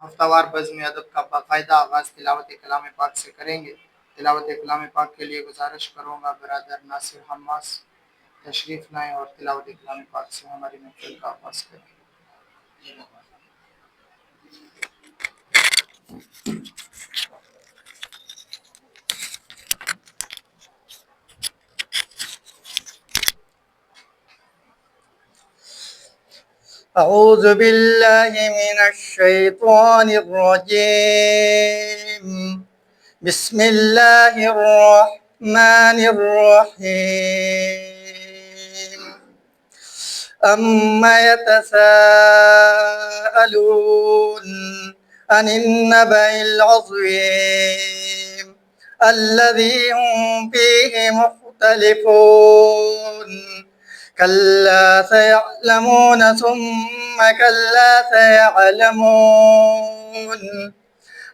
हफ्तावार बज़्म अदब का बाकायदा आगाज़ तिलावत कलाम पाक से करेंगे। तिलावत कलाम पाक के लिए गुजारिश करूँगा बरदर नासिर हम्मास तशरीफ़ लाएँ और तिलावत कलाम पाक से हमारी महफ़िल का आगाज़ करें। أعوذ बिल्लाहि मिनश शैतानिर रजीम बिस्मिल्लाहिर रहमानिर रहीम अम्मा यतसाअलून अनिन नबइल अज़ीम الذي هم فيه مختلفون كلا سيعلمون ثم كلا سيعلمون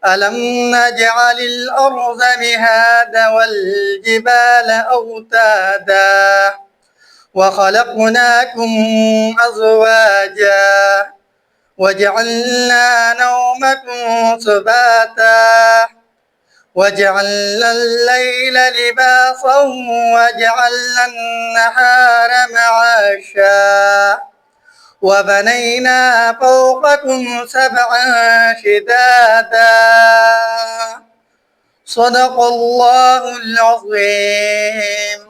ألم نجعل الأرض مهادا والجبال أوتادا وخلقناكم أزواجا وجعلنا نومكم سباتا وجعلنا الليل لباسا وجعلنا النهار معاشا وبنينا فوقكم سبعا شدادا صدق الله العظيم